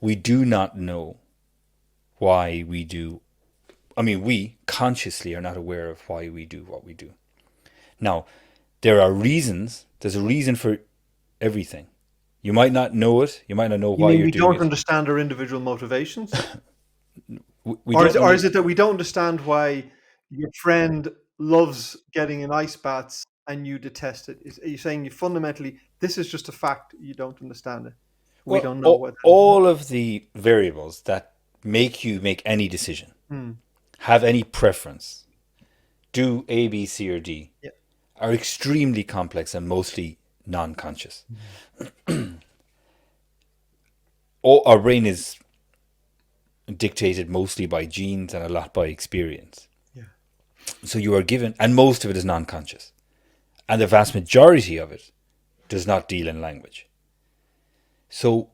we do not know why we do. I mean, we consciously are not aware of why we do what we do. Now, there are reasons. There's a reason for everything. You might not know it. You might not know You why mean you're we doing don't it. understand our individual motivations? We don't Or under. is it that we don't understand why your friend loves getting in ice baths and you detest it? Are you saying you fundamentally, this is just a fact, you don't understand it? We Well, don't know what that is. all of the variables that make you make any decision, Hmm. have any preference, do A, B, C, or D, Yeah. are extremely complex and mostly non-conscious. Mhm. Our brain is dictated mostly by genes and a lot by experience. Yeah. So you are given, and most of it is non-conscious, and the vast majority of it does not deal in language. So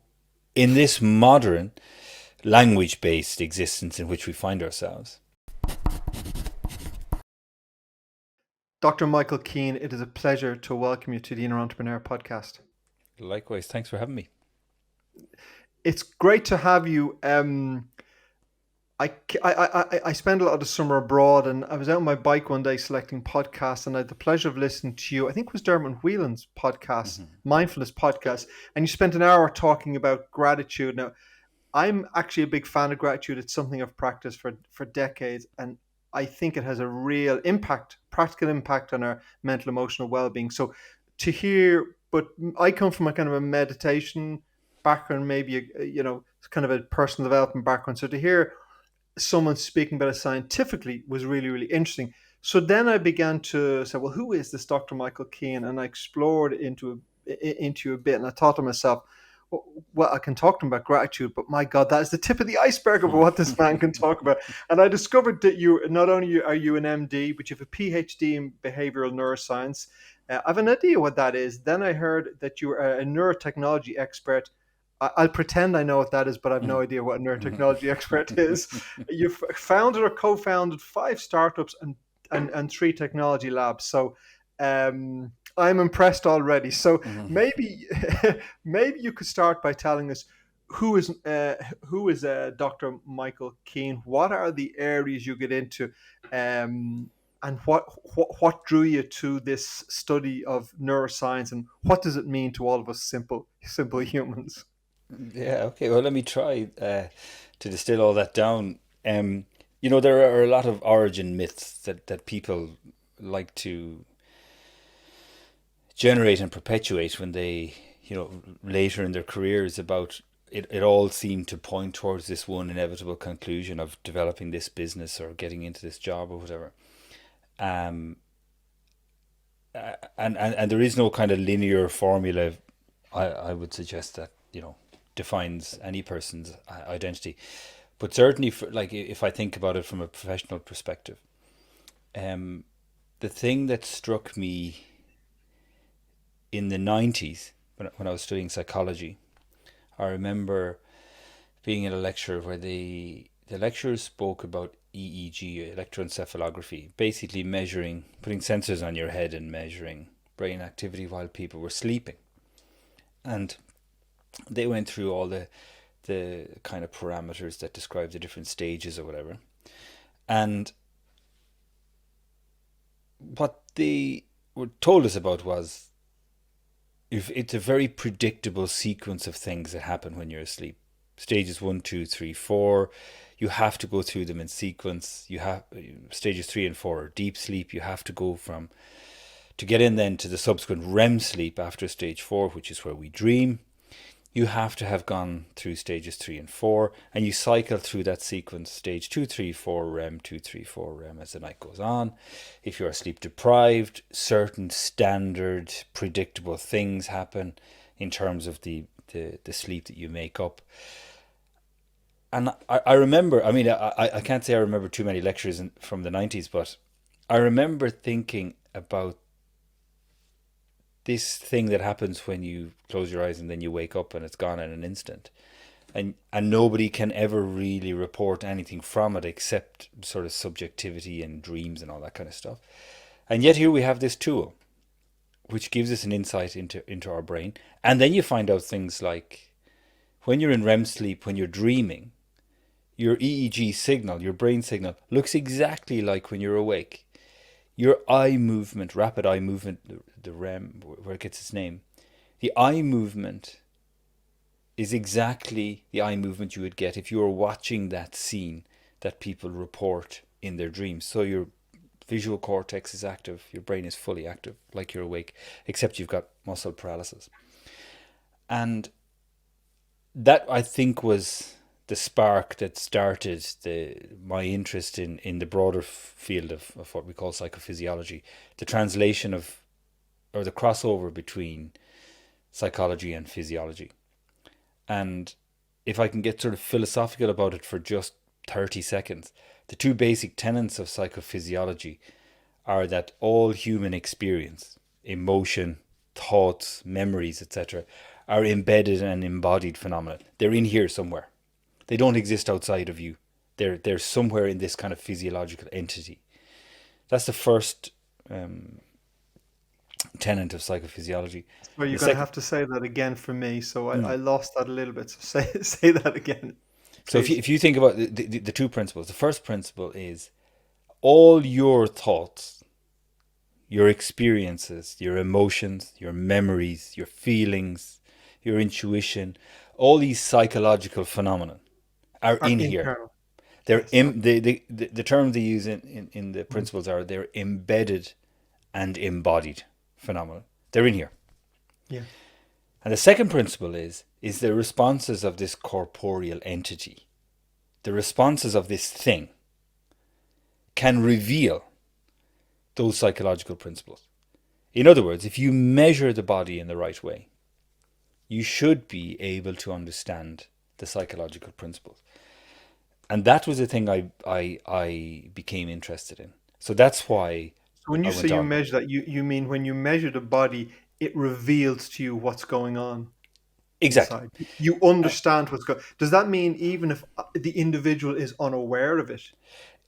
in this modern language-based existence in which we find ourselves, Dr. Michael Keane, it is a pleasure to welcome you to the Inner Entrepreneur podcast. likewise, thanks for having me. It's great to have you. I spent a lot of the summer abroad, and I was out on my bike one day selecting podcasts, and I had the pleasure of listening to you. I think it was Dermot Whelan's podcast, Mm-hmm. mindfulness podcast, and you spent an hour talking about gratitude. Now, I'm actually a big fan of gratitude. It's something I've practiced for decades, and I think it has a real impact, practical impact on our mental emotional well-being. So to hear, but I come from a kind of a meditation background, maybe kind of a personal development background. So to hear someone speaking about it scientifically was really, really interesting. So then I began to say, well, who is this Dr. Michael Keane? And I explored into a bit, and I thought to myself, well, I can talk to him about gratitude, but my God, that is the tip of the iceberg of what this man can talk about. And I discovered that you not only are you an MD, but you have a PhD in behavioral neuroscience. I have an idea what that is. Then I heard that you are a neurotechnology expert. I'll pretend I know what that is, but I have no idea what a neurotechnology expert is. You've founded or co-founded 5 startups and 3 technology labs. So I'm impressed already. So Mm-hmm. maybe maybe you could start by telling us who is Dr. Michael Keane. What are the areas you get into, and what drew you to this study of neuroscience, and what does it mean to all of us simple humans? Yeah, okay. Well, let me try to distill all that down. There are a lot of origin myths that people like to generate and perpetuate when they, later in their careers about it. It all seemed to point towards this one inevitable conclusion of developing this business or getting into this job or whatever. Um, and there is no kind of linear formula. I would suggest that defines any person's identity. But certainly, for, like if I think about it from a professional perspective, um, the thing that struck me in the 90s when I was studying psychology, I remember being in a lecture where the lecturer spoke about EEG, electroencephalography, basically measuring, putting sensors on your head and measuring brain activity while people were sleeping. And they went through all the kind of parameters that describe the different stages or whatever. And what they were told us about was if it's a very predictable sequence of things that happen when you're asleep. Stages one, two, three, four. You have to go through them in sequence. You have stages 3 and 4 are deep sleep. You have to go from to get in then to the subsequent REM sleep after stage 4, which is where we dream. You have to have gone through stages 3 and 4, and you cycle through that sequence: stage 2, 3, 4 REM, 2, 3, 4 REM, as the night goes on. If you are sleep deprived, certain standard predictable things happen in terms of the sleep that you make up. And I remember, I mean, I can't say I remember too many lectures from the 90s, but I remember thinking about this thing that happens when you close your eyes and then you wake up and it's gone in an instant. And nobody can ever really report anything from it except sort of subjectivity and dreams and all that kind of stuff. And yet here we have this tool which gives us an insight into our brain. And then you find out things like when you're in REM sleep, when you're dreaming, your EEG signal, your brain signal, looks exactly like when you're awake. Your eye movement, rapid eye movement, the REM, where it gets its name, the eye movement is exactly the eye movement you would get if you were watching that scene that people report in their dreams. So your visual cortex is active, your brain is fully active, like you're awake, except you've got muscle paralysis. And that, I think, was the spark that started my interest in the broader field of what we call psychophysiology, the translation of, or the crossover between psychology and physiology. And if I can get sort of philosophical about it for just 30 seconds, the two basic tenets of psychophysiology are that all human experience, emotion, thoughts, memories, etc., are embedded and embodied phenomena. They're in here somewhere. They don't exist outside of you. They're somewhere in this kind of physiological entity. That's the first tenet of psychophysiology. So you're The going to second, have to say that again for me. So I lost that a little bit. So say that again, so please. if you think about the two principles, the first principle is all your thoughts, your experiences, your emotions, your memories, your feelings, your intuition, all these psychological phenomena are Are in here. internal. They're Yes. Okay. the term they use in the Mhm. principles are they're embedded and embodied phenomena. They're in here. Yeah. And the second principle is the responses of this corporeal entity, the responses of this thing can reveal those psychological principles. In other words, if you measure the body in the right way, you should be able to understand the psychological principles. And that was the thing I became interested in. So that's why So when I you say went you on. measure that, you mean when you measure the body, it reveals to you what's going on Exactly. inside. You understand what's going. Does that mean even if the individual is unaware of it,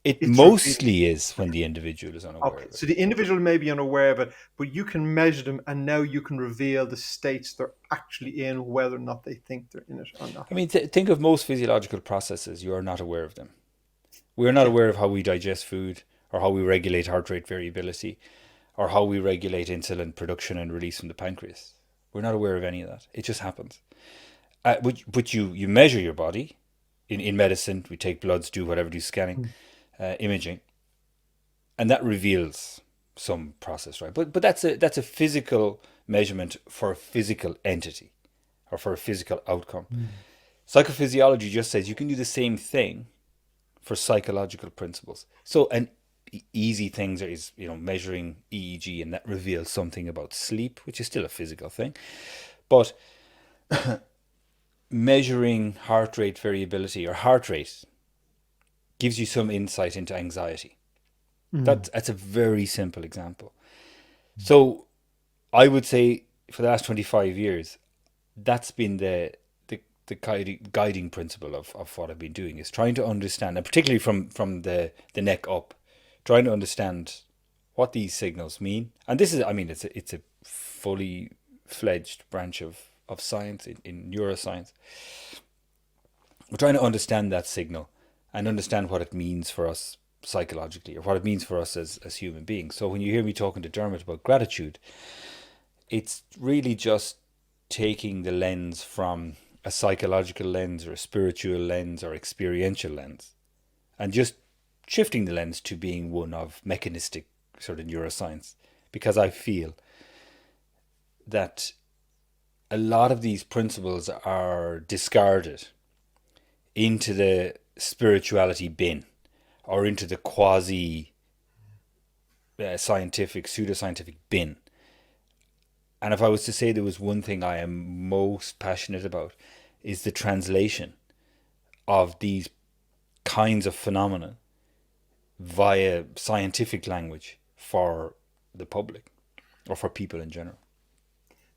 It it's revealed? mostly is when the individual is unaware Okay, of it. so the individual may be unaware of it, but you can measure them, and now you can reveal the states they're actually in, whether or not they think they're in it or not. I mean, think of most physiological processes, you are not aware of them. We're not Yeah. aware of how we digest food, or how we regulate heart rate variability, or how we regulate insulin production and release from the pancreas. We're not aware of any of that. It just happens. But you measure your body. In medicine, we take bloods, do whatever, do scanning, Mm. imaging, and that reveals some process, right? But that's a physical measurement for a physical entity or for a physical outcome. Mm. Psychophysiology just says you can do the same thing for psychological principles. So an easy things is measuring EEG, and that reveals something about sleep, which is still a physical thing. But measuring heart rate variability or heart rate gives you some insight into anxiety. Mm. That's a very simple example. So I would say for the last 25 years, that's been the guiding principle of what I've been doing, is trying to understand, and particularly from the neck up, trying to understand what these signals mean. And this is, I mean, it's a fully fledged branch of science in neuroscience. We're trying to understand that signal and understand what it means for us psychologically, or what it means for us as human beings. So when you hear me talking to Dermot about gratitude, it's really just taking the lens from a psychological lens or a spiritual lens or experiential lens, and just shifting the lens to being one of mechanistic sort of neuroscience, because I feel that a lot of these principles are discarded into the spirituality bin, or into the quasi scientific, pseudoscientific bin. And if I was to say there was one thing I am most passionate about, is the translation of these kinds of phenomena via scientific language for the public, or for people in general.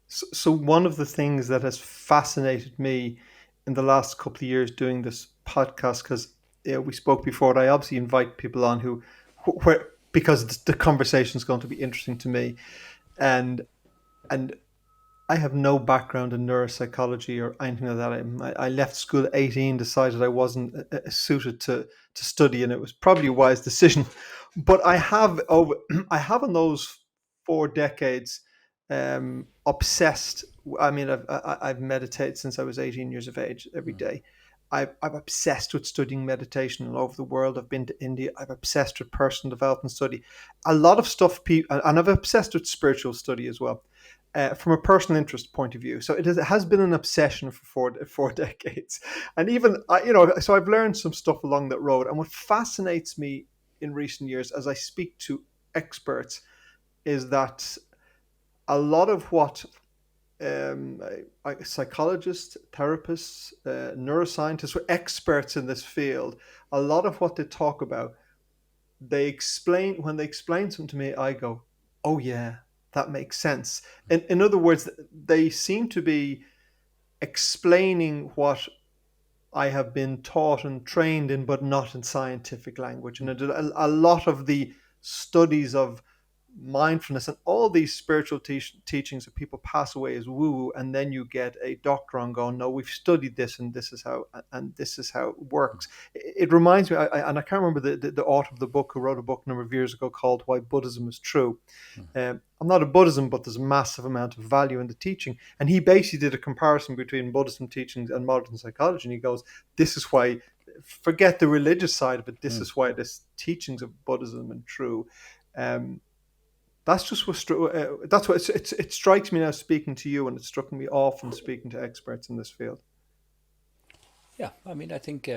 So one of the things that has fascinated me in the last couple of years doing this podcast, because we spoke before, and I obviously invite people on where because the conversation is going to be interesting to me, and and I have no background in neuropsychology or anything like that. I left school at 18, decided I wasn't suited to study, and it was probably a wise decision. But I have over, I have in those 4 decades obsessed. I mean, I've meditated since I was 18 years of age every day. I'm obsessed with studying meditation all over the world. I've been to India. I'm obsessed with personal development study. A lot of stuff, and I'm obsessed with spiritual study as well from a personal interest point of view. So it has been an obsession for four decades, and even so I've learned some stuff along that road. And what fascinates me in recent years, as I speak to experts, is that a lot of what psychologists, therapists, neuroscientists, experts in this field, a lot of what they talk about, they explain when they explain something to me, I go, "Oh yeah, that makes sense." In other words, they seem to be explaining what I have been taught and trained in, but not in scientific language. And a lot of the studies of mindfulness and all these spiritual teachings that people pass away as woo woo, and then you get a doctor on going, no, we've studied this, and this is how it works. It reminds me, and I can't remember the author of the book who wrote a book a number of years ago called Why Buddhism is True. I'm not a Buddhism, but there's a massive amount of value in the teaching. And he basically did a comparison between Buddhism teachings and modern psychology. And he goes, this is why, forget the religious side of it, this is why this teachings of Buddhism are true. That's just that's what it strikes me now speaking to you, and it struck me often speaking to experts in this field. Yeah, I mean, I think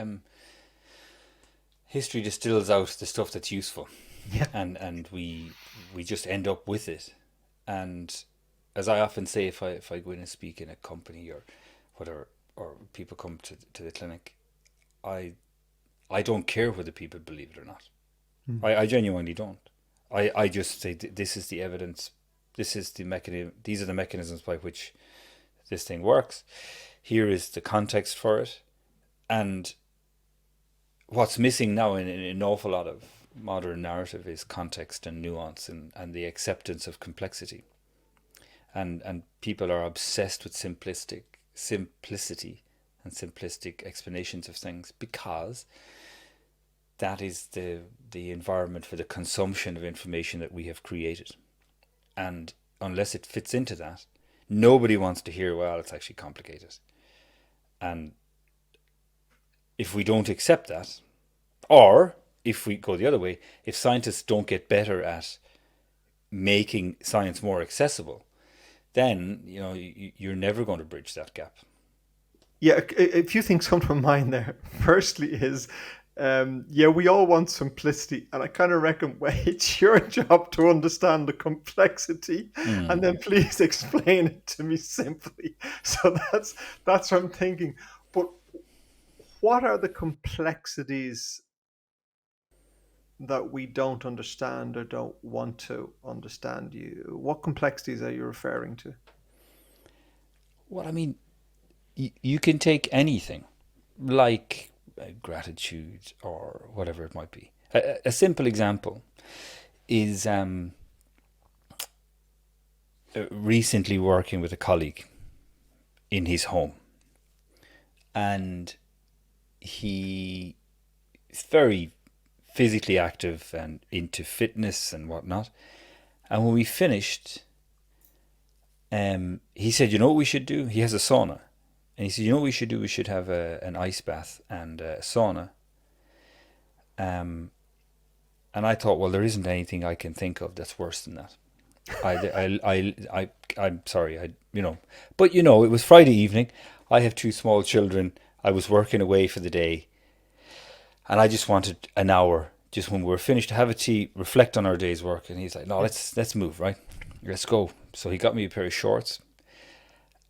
history distills out the stuff that's useful, Yeah. and we just end up with it. And as I often say, if I go in and speak in a company or whatever, or people come to the clinic, I I don't care whether people believe it or not. I genuinely don't. I just say this is the evidence, this is the mechanism, these are the mechanisms by which this thing works. Here is the context for it, and what's missing now in an awful lot of modern narrative is context and nuance and the acceptance of complexity. And people are obsessed with simplicity and simplistic explanations of things because that is the environment for the consumption of information that we have created. And unless it fits into that, nobody wants to hear, well, it's actually complicated. And if we don't accept that, or if we go the other way, if scientists don't get better at making science more accessible, then you're never going to bridge that gap. Yeah, a few things come to mind there. Firstly, is yeah, we all want simplicity, and I kind of reckon, well, it's your job to understand the complexity, and then please explain it to me simply. So that's what I'm thinking. But what are the complexities that we don't understand or don't want to understand? What complexities are you referring to? Well, I mean, you can take anything like gratitude or whatever it might be. A simple example is recently working with a colleague in his home, and he is very physically active and into fitness and whatnot. And when we finished, he said, "You know what we should do?" He has a sauna, and he said, "You know what we should do? We should have an ice bath and a sauna." And I thought, well, there isn't anything I can think of that's worse than that. I'm sorry, but it was Friday evening. I have two small children. I was working away for the day, and I just wanted an hour, just when we were finished, to have a tea, reflect on our day's work. And he's like, "No, let's move, right? Let's go." So he got me a pair of shorts,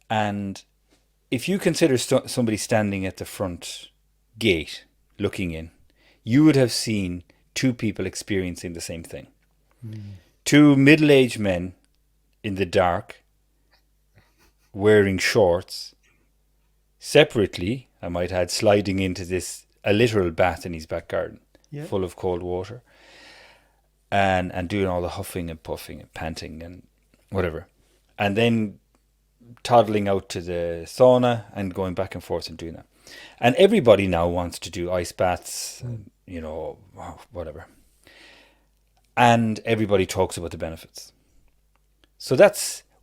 and if you consider somebody standing at the front gate looking in, you would have seen two people experiencing the same thing. Two middle-aged men in the dark, wearing shorts, separately, I might add, sliding into a literal bath in his back garden, Yeah. full of cold water, and doing all the huffing and puffing and panting and whatever. And then toddling out to the sauna and going back and forth and doing that. And everybody now wants to do ice baths, you know, whatever. And everybody talks about the benefits. So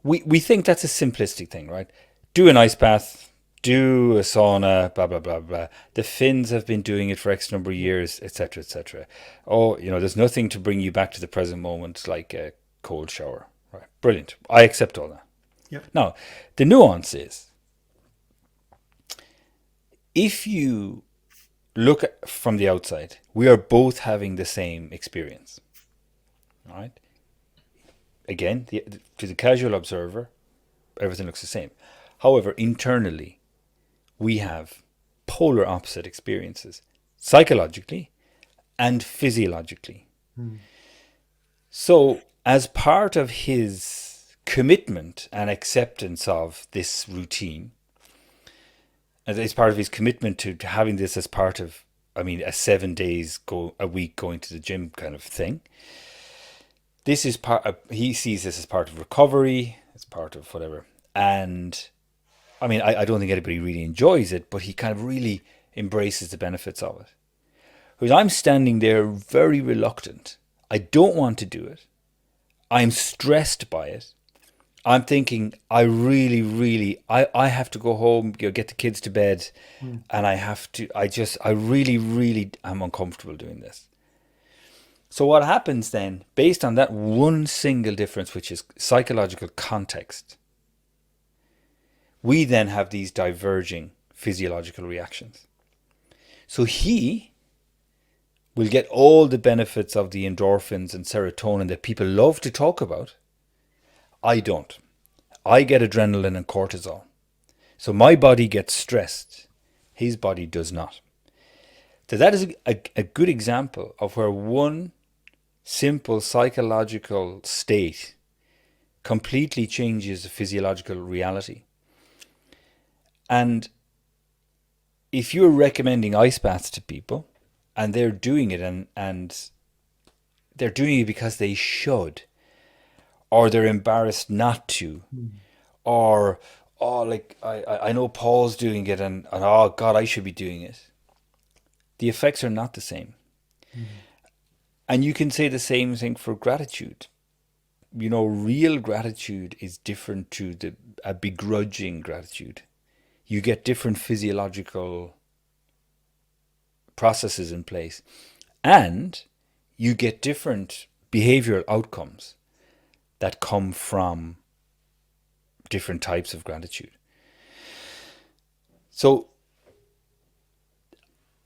we think that's a simplistic thing, right? Do an ice bath, do a sauna, blah blah blah blah. The Finns have been doing it for X number of years, etc. etc. Oh, you know, there's nothing to bring you back to the present moment like a cold shower. Right. Brilliant. I accept all that. Yeah. Now, the nuance is if you look at, from the outside, we are both having the same experience. All right. Again, to the casual observer, everything looks the same. However, internally, we have polar opposite experiences, psychologically and physiologically. So, as part of his commitment and acceptance of this routine, as part of his commitment to having this as part of, I mean, a 7 days a week going to the gym kind of thing, this is part of, he sees this as part of recovery, as part of whatever. And I mean, I don't think anybody really enjoys it, but he kind of really embraces the benefits of it. Whereas I'm standing there very reluctant. I don't want to do it. I'm stressed by it. I'm thinking, I have to go home, you know, get the kids to bed, and I really am uncomfortable doing this. So what happens then, based on that one single difference, which is psychological context, we then have these diverging physiological reactions. So he will get all the benefits of the endorphins and serotonin that people love to talk about. I don't. I get adrenaline and cortisol. So my body gets stressed. His body does not. So that is a good example of where one simple psychological state completely changes the physiological reality. And if you're recommending ice baths to people and they're doing it and they're doing it because they should, or they're embarrassed not to, or oh, like I know Paul's doing it and oh God, I should be doing it. The effects are not the same. And you can say the same thing for gratitude. You know, real gratitude is different to a begrudging gratitude. You get different physiological processes in place, and you get different behavioral outcomes that come from different types of gratitude. So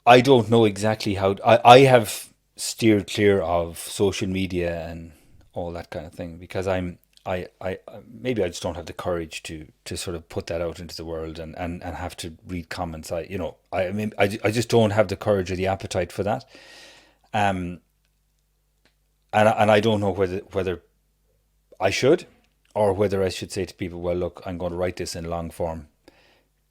I don't know exactly how I have steered clear of social media and all that kind of thing because I maybe I just don't have the courage to sort of put that out into the world and have to read comments. I mean I just don't have the courage or the appetite for that. Um and I don't know whether I should or whether I should say to people, well look, I'm going to write this in long form.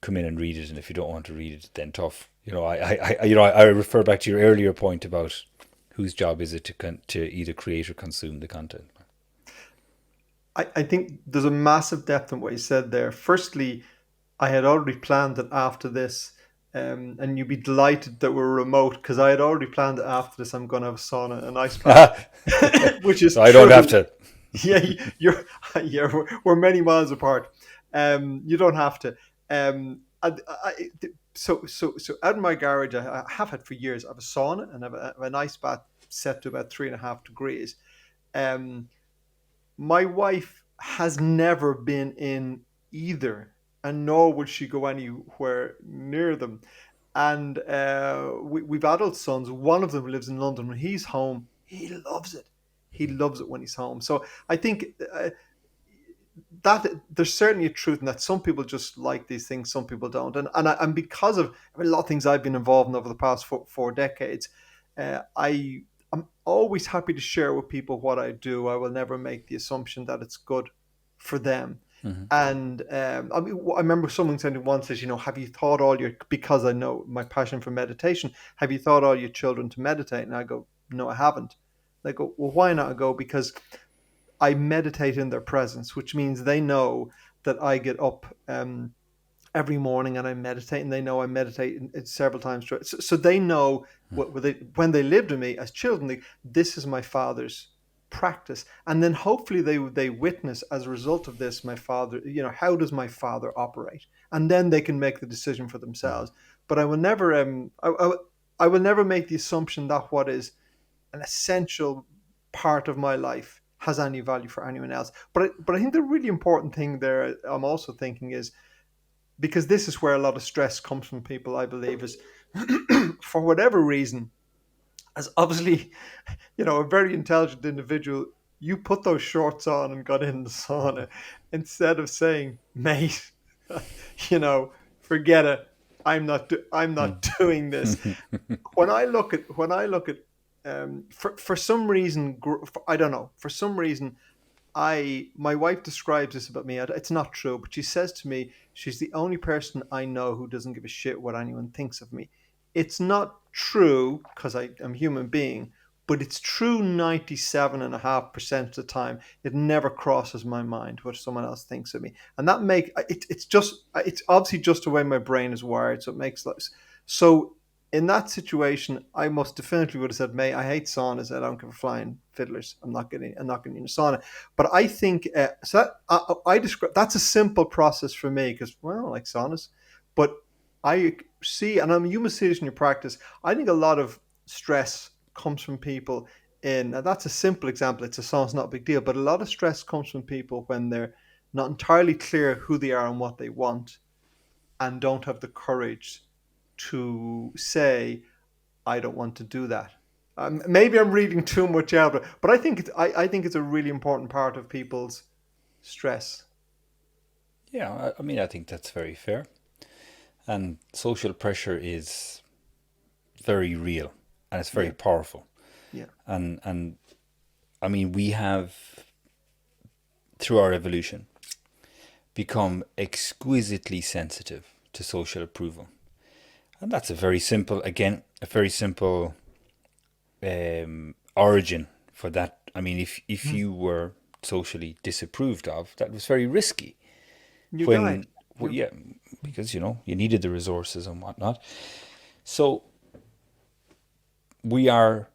Come in and read it, and if you don't want to read it, then tough. You know, I refer back to your earlier point about whose job is it to either create or consume the content. I think there's a massive depth in what you said there. Firstly, I had already planned that after this, and you'd be delighted that we're remote because I had already planned that after this I'm going to have a sauna and ice bath, which is So I don't have true. to. Yeah, you're yeah, we're many miles apart. You don't have to. So out in my garage, I have had for years. I have a sauna and I have an ice bath set to about 3.5 degrees. Um, my wife has never been in either, and nor would she go anywhere near them. And we've adult sons. One of them lives in London. When he's home, he loves it. He loves it when he's home. So I think that there's certainly a truth in that. Some people just like these things, some people don't. And because of a lot of things I've been involved in over the past four decades, I'm always happy to share with people what I do. I will never make the assumption that it's good for them. Mhm. And I mean, I remember someone saying once, says, have you thought all your, because I know my passion for meditation, have you taught all your children to meditate? And I go, no, I haven't. They go, well, why not? I go, because I meditate in their presence, which means they know that I get up every morning and I meditate, and they know I meditate several times. So they know when they lived with me as children, this is my father's practice, and then hopefully they witness as a result of this my father. How does my father operate, and then they can make the decision for themselves. But I will never I will never make the assumption that what is an essential part of my life has any value for anyone else. But I think the really important thing there, I'm also thinking, is because this is where a lot of stress comes from people, I believe, is for whatever reason, as obviously, a very intelligent individual, you put those shorts on and got in the sauna instead of saying, mate, you know, forget it. I'm not doing this. When I look at for some reason, I don't know, for some reason, my wife describes this about me. It's not true, but she says to me she's the only person I know who doesn't give a shit what anyone thinks of me. It's not true because I am a human being, but it's true 97.5% of the time. It never crosses my mind what someone else thinks of me, and it's obviously just the way my brain is wired. So it makes less. So in that situation, I most definitively would have said, "Mate, I hate saunas. I don't give a flying fiddlers. I'm not getting in a sauna." But I think so. I describe that's a simple process for me because, well, I like saunas, but I see, and you must see this in your practice. I think a lot of stress comes from people now that's a simple example. It's a sauna, it's not a big deal, but a lot of stress comes from people when they're not entirely clear who they are and what they want, and don't have the courage to say, "I don't want to do that." Maybe I'm reading too much out of it, but I think it's a really important part of people's stress. Yeah, I mean, I think that's very fair. And social pressure is very real and it's very Yeah, powerful. yeah. And I mean, we have, through our evolution, become exquisitely sensitive to social approval. And that's a very simple, again, a very simple origin for that. I mean, if Mm. you were socially disapproved of, that was very risky. You died. When, well, You, yeah, because you needed the resources and whatnot. So we are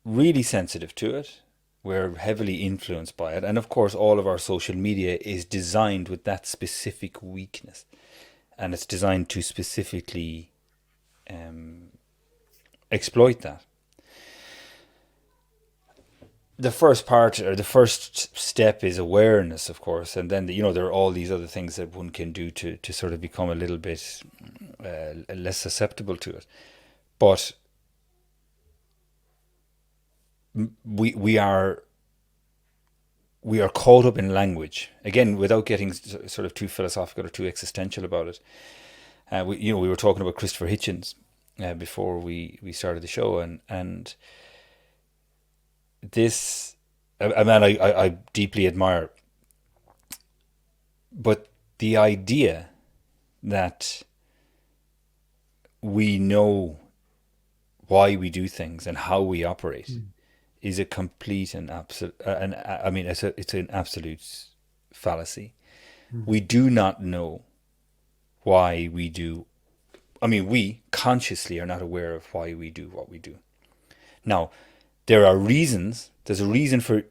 really sensitive to it. We're heavily influenced by it. And of course, all of our social media is designed with that specific weakness. And it's designed to specifically exploit that. The first part or the first step is awareness, of course. And then, there are all these other things that one can do to sort of become a little bit less susceptible to it. But we are caught up in language again without getting sort of too philosophical or too existential about it. We were talking about Christopher Hitchens before we started the show, and this a man I deeply admire, but the idea that we know why we do things and how we operate Mm. is a complete and absolute. And I mean, it's an absolute fallacy. Mm. We do not know why we do. I mean, we consciously are not aware of why we do what we do. Now, there are reasons. There's a reason for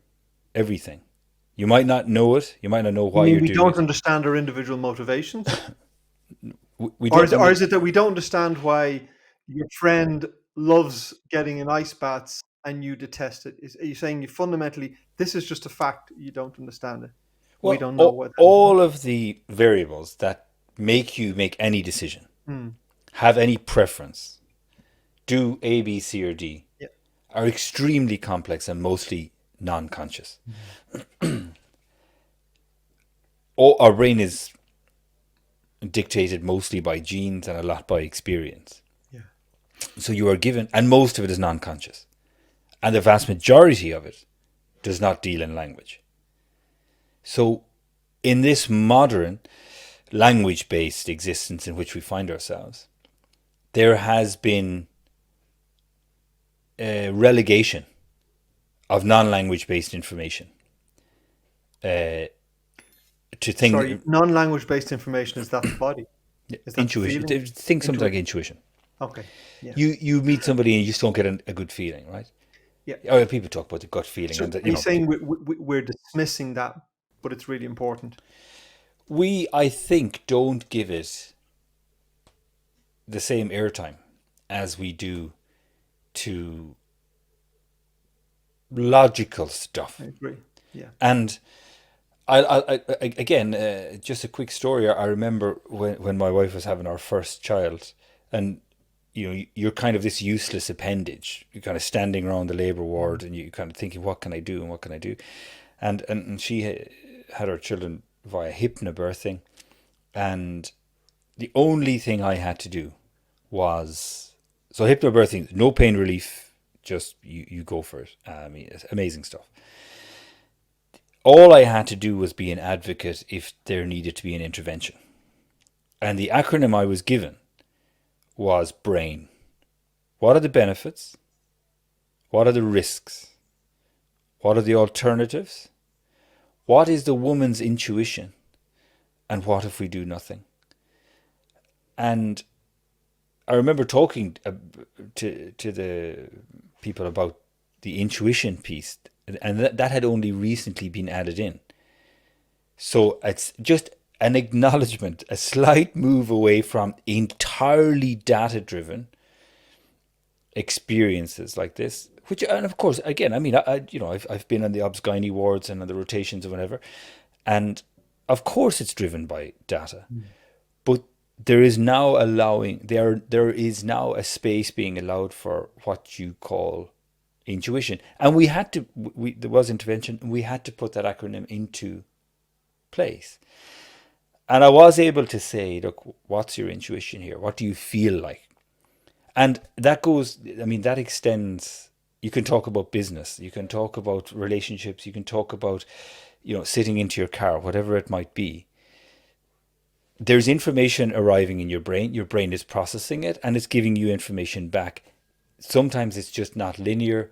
everything. You might not know it. You might not know You why mean you're we doing don't it. understand our individual motivations? We Or don't. is it, or is it that we don't understand why your friend loves getting in ice baths and you detest it? Are you saying you fundamentally, this is just a fact, you don't understand it? We Well, don't know what that is. all of the variables that make you make any decision, Hmm. have any preference, do A, B, C, or D, Yeah. are extremely complex and mostly non-conscious. Hmm. Our brain is dictated mostly by genes and a lot by experience. Yeah. So you are given, and most of it is non-conscious, and the vast majority of it does not deal in language. So in this modern language-based existence in which we find ourselves, there has been a relegation of non-language based information. to things. Sorry, non-language based information, is that the body? Is that the Intuition. feeling? Think something like Intuition. intuition. Okay. Yeah. You meet somebody and you just don't get a good feeling, right? Yeah. Oh, people talk about the gut feeling, So and that are you saying we're dismissing that, but it's really important? we, I think, don't give it the same airtime as we do to logical I stuff. agree. Yeah. And again, just a quick story. I remember when my wife was having our first child, and you're kind of this useless appendage. You're kind of standing around the labor ward, and you kind of thinking, what can I do, and what can I do? And she had her children via hypnobirthing, and the only thing I had to do was, so hypnobirthing, no pain relief, just you go for it. I mean, it's amazing stuff. All I had to do was be an advocate if there needed to be an intervention. And the acronym I was given was BRAIN. What are the benefits? What are the risks? What are the alternatives? What is the woman's intuition? And what if we do nothing? And I remember talking to the people about the intuition piece, and that had only recently been added in. So it's just an acknowledgement, a slight move away from entirely data driven experiences like this. Which, and of course, again, I mean, I've been on the obs-gynae wards and on the rotations or whatever, and of course it's driven by data. But there is now a space being allowed for what you call intuition, and there was intervention, and we had to put that acronym into place. And I was able to say, look, what's your intuition here? What do you feel like? And that goes, I mean, that extends. You can talk about business, you can talk about relationships, you can talk about, sitting into your car, whatever it might be. There's information arriving in your brain is processing it, and it's giving you information back. Sometimes it's just not linear,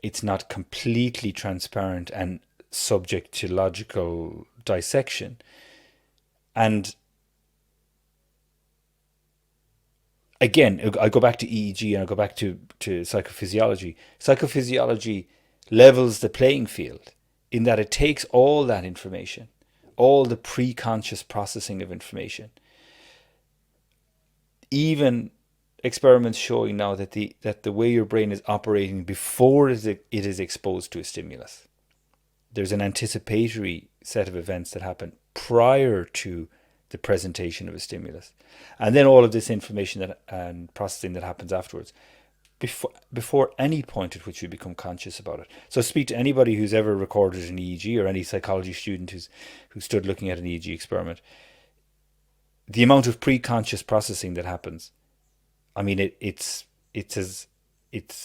it's not completely transparent and subject to logical dissection. And again, I go back to EEG, and I go back to psychophysiology. Psychophysiology levels the playing field in that it takes all that information, all the pre-conscious processing of information. Even experiments showing now that the way your brain is operating before it is exposed to a stimulus. There's an anticipatory set of events that happen prior to the presentation of a stimulus, and then all of this information and processing that happens afterwards, before any point at which we become conscious about it. So speak to anybody who's ever recorded an EEG, or any psychology student who stood looking at an EEG experiment. The amount of pre-conscious processing that happens, I mean, it's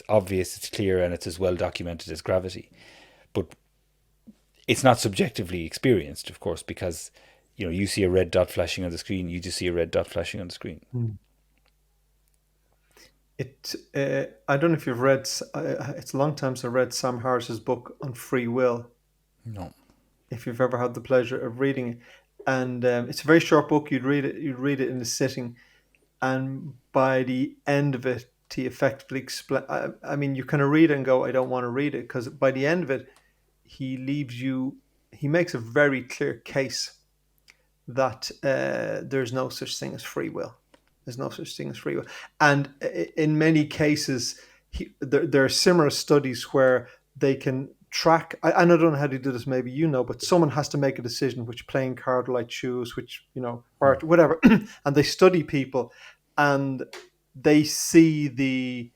obvious, it's clear, and it's as well documented as gravity. But it's not subjectively experienced, of course, because you see a red dot flashing on the screen, you just see a red dot flashing on the screen. I don't know if you've read. It's a long time since I read Sam Harris's book on free will. No. If you've ever had the pleasure of reading it, and it's a very short book. You'd read it in a sitting, and by the end of it, he effectively explain. I mean, you kind of read it and go, I don't want to read it, because by the end of it, he leaves you. He makes a very clear case that there's no such thing as free will. There's no such thing as free will. And in many cases, there are similar studies where they can track. I don't know how to do this, maybe but someone has to make a decision, which playing card will I choose, which, part, whatever. And they study people, and they see the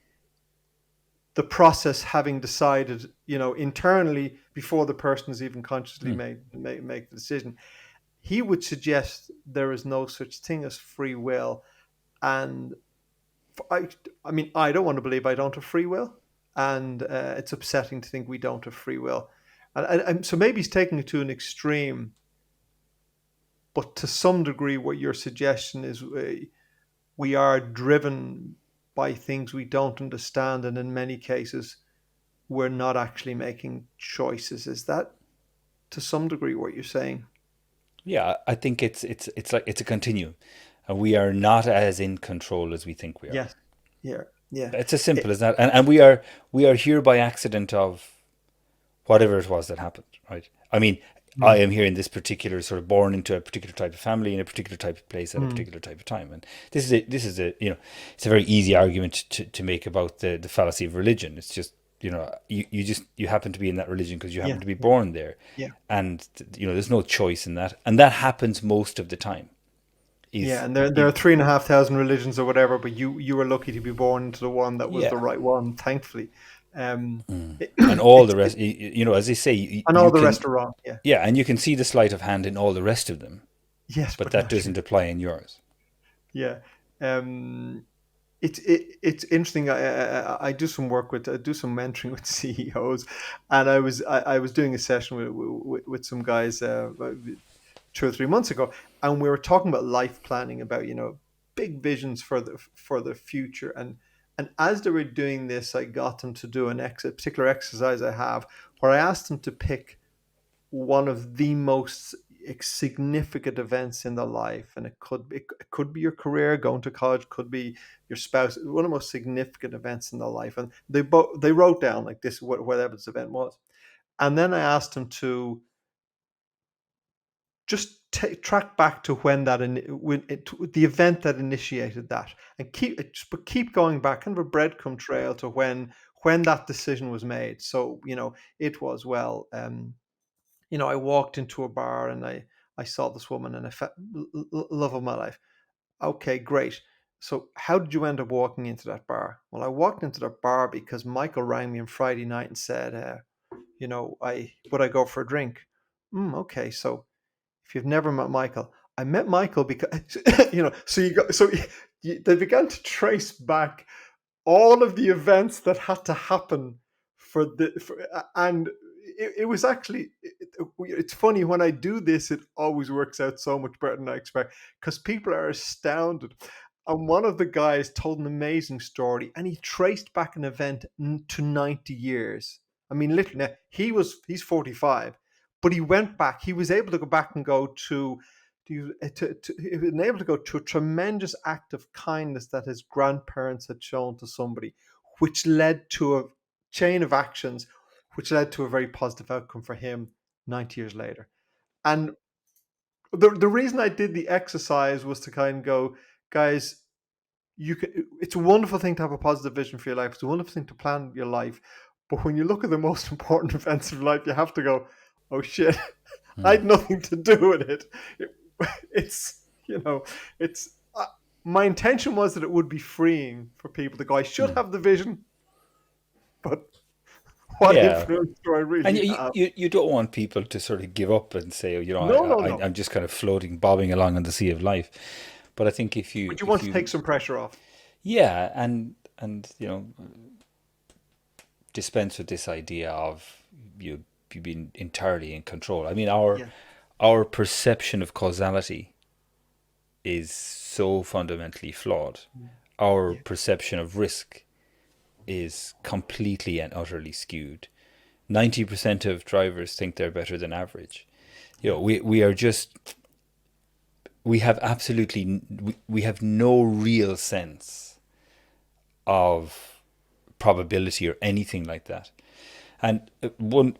process having decided, internally, before the person has even consciously make the decision. He would suggest there is no such thing as free will. And I mean, I don't want to believe I don't have free will, and it's upsetting to think we don't have free will. And so maybe he's taking it to an extreme, but to some degree, what your suggestion is, we are driven by things we don't understand, and in many cases, we're not actually making choices. Is that to some degree what you're saying? Yeah, I think it's like it's a continuum, and we are not as in control as we think we are. Yes. Yeah. Yeah. It's as simple It, as that, and we are here by accident of whatever it was that happened, right? I mean, I mm, am here in this particular sort of born into a particular type of family in a particular type of place at a mm, particular type of time, and this is a it's a very easy argument to make about the fallacy of religion. It's just you happen to be in that religion because you yeah. happen to be Yeah. born there, Yeah. and there's no choice in that, and that happens most of the time. Yeah, Is and there you are 3,500 religions or whatever, but you were lucky to be born into the one that was the Yeah, right one, thankfully. Um, and all it's the rest, as they say, you, and you all the can rest are wrong. Yeah. yeah, and you can see the sleight of hand in all the rest of them, Yes, but but that not doesn't you. apply in yours. Yeah. Um, it's interesting. I do some work with I do some mentoring with CEOs, and I was doing a session with some guys 2 or 3 months ago, and we were talking about life planning, about big visions for the future, and as they were doing this, I got them to do a particular exercise I have, where I asked them to pick one of the most significant events in their life, and it could be your career, going to college, could be your spouse, one of the most significant events in their life, and they wrote down like this whatever this event was, and then I asked them to just track back to when the event that initiated that, and keep going back, kind of a breadcrumb trail to when that decision was made. So it was, well, I walked into a bar, and I saw this woman, and I felt love of my life. Okay, great. So how did you end up walking into that bar? Well, I walked into that bar because Michael rang me on Friday night and said, I would I go for a drink? Okay, so if you've never met Michael, I met Michael because So they began to trace back all of the events that had to happen and it was actually it's funny when I do this, it always works out so much better than I expect, because people are astounded. And one of the guys told an amazing story, and he traced back an event to 90 years. I mean, literally, now, he's 45, but he went back. He was able to go back and go he was able to go to a tremendous act of kindness that his grandparents had shown to somebody, which led to a chain of actions, which led to a very positive outcome for him 90 years later. And the reason I did the exercise was to kind of go, guys, it's a wonderful thing to have a positive vision for your life. It's a wonderful thing to plan your life. But when you look at the most important events of life, you have to go, oh shit, I Mm, had nothing to do with it it's it's my intention was that it would be freeing for people to go, I should mm. have the vision, but what Yeah, influence do I and really have? you don't want people to sort of give up and say, No, no, no. I'm just kind of floating, bobbing along on the sea of life. But I think But you if want to you take some pressure off. yeah, and dispense with this idea of you being entirely in control. I mean, our Yeah. our perception of causality is so fundamentally flawed. Our Yeah. perception of risk is completely and utterly skewed. 90% of drivers think they're better than average. Yeah. We are just, we have absolutely, we have no real sense of probability or anything like that. And one